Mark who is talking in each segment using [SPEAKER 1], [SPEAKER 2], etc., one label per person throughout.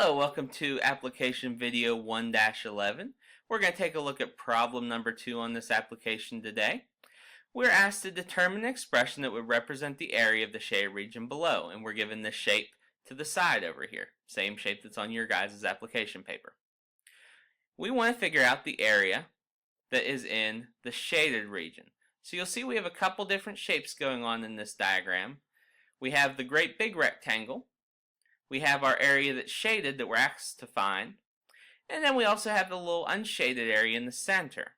[SPEAKER 1] Hello, welcome to application video 1-11. We're going to take a look at problem number 2 on this application today. We're asked to determine an expression that would represent the area of the shaded region below, and we're given this shape to the side over here, same shape that's on your guys' application paper. We want to figure out the area that is in the shaded region. So you'll see we have a couple different shapes going on in this diagram. We have the great big rectangle. We have our area that's shaded that we're asked to find. And then we also have the little unshaded area in the center.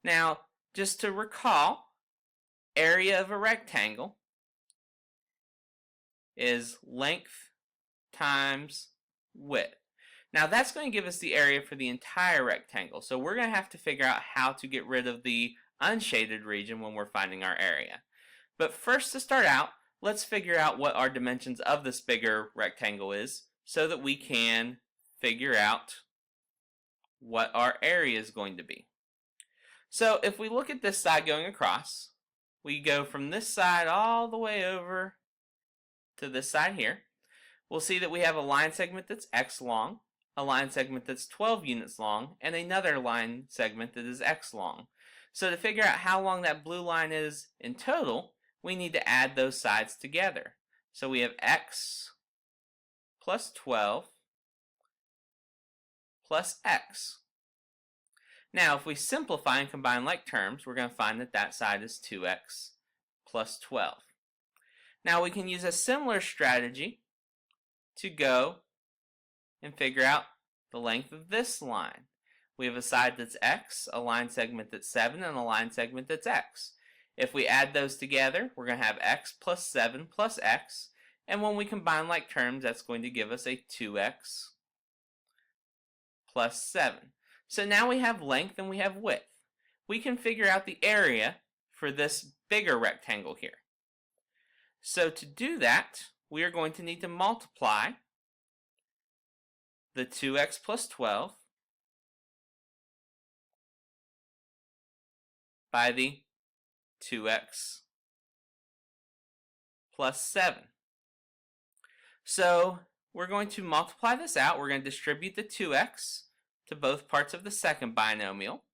[SPEAKER 1] Now, just to recall, area of a rectangle is length times width. Now that's going to give us the area for the entire rectangle. So we're going to have to figure out how to get rid of the unshaded region when we're finding our area. But first, to start out, let's figure out what our dimensions of this bigger rectangle is so that we can figure out what our area is going to be. So if we look at this side going across, we go from this side all the way over to this side here. We'll see that we have a line segment that's x long, a line segment that's 12 units long, and another line segment that is x long. So to figure out how long that blue line is in total, we need to add those sides together. So we have x plus 12 plus x. Now if we simplify and combine like terms, we're going to find that that side is 2x plus 12. Now we can use a similar strategy to go and figure out the length of this line. We have a side that's x, a line segment that's 7, and a line segment that's x. If we add those together, we're going to have x plus 7 plus x, and when we combine like terms, that's going to give us a 2x plus 7. So now we have length and we have width. We can figure out the area for this bigger rectangle here. So to do that, we are going to need to multiply the 2x plus 12 by the 2x plus 7. So we're going to multiply this out. We're going to distribute the 2x to both parts of the second binomial.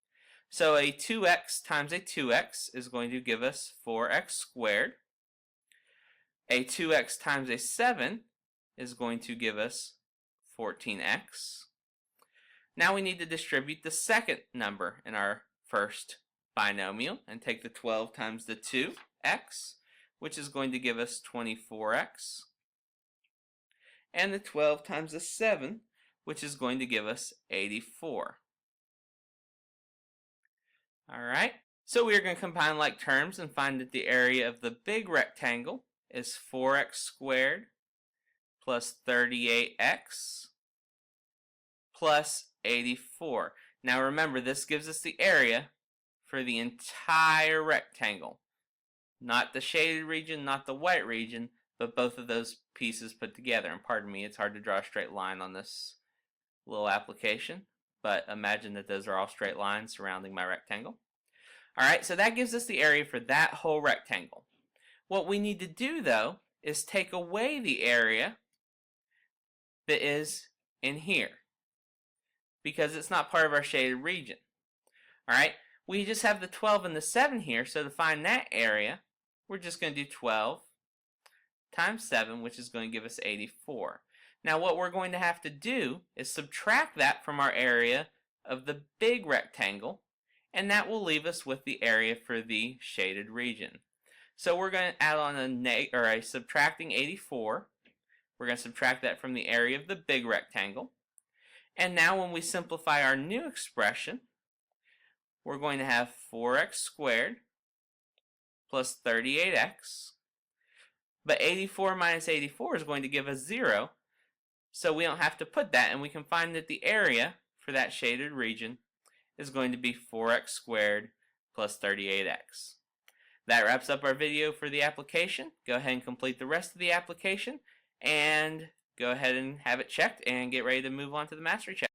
[SPEAKER 1] So a 2x times a 2x is going to give us 4x squared. A 2x times a 7 is going to give us 14x. Now we need to distribute the second number in our first binomial and take the 12 times the 2x, which is going to give us 24x, and the 12 times the 7, which is going to give us 84. Alright, so we are going to combine like terms and find that the area of the big rectangle is 4x squared plus 38x plus 84. Now remember, this gives us the area for the entire rectangle. Not the shaded region, not the white region, but both of those pieces put together. And pardon me, it's hard to draw a straight line on this little application, but imagine that those are all straight lines surrounding my rectangle. Alright, so that gives us the area for that whole rectangle. What we need to do, though, is take away the area that is in here, because it's not part of our shaded region. Alright, we just have the 12 and the 7 here, so to find that area, we're just going to do 12 times 7, which is going to give us 84. Now what we're going to have to do is subtract that from our area of the big rectangle, and that will leave us with the area for the shaded region. So we're going to add on a subtracting 84. We're going to subtract that from the area of the big rectangle. And now when we simplify our new expression, we're going to have 4x squared plus 38x. But 84 minus 84 is going to give us 0. So we don't have to put that, and we can find that the area for that shaded region is going to be 4x squared plus 38x. That wraps up our video for the application. Go ahead and complete the rest of the application and go ahead and have it checked and get ready to move on to the mastery check.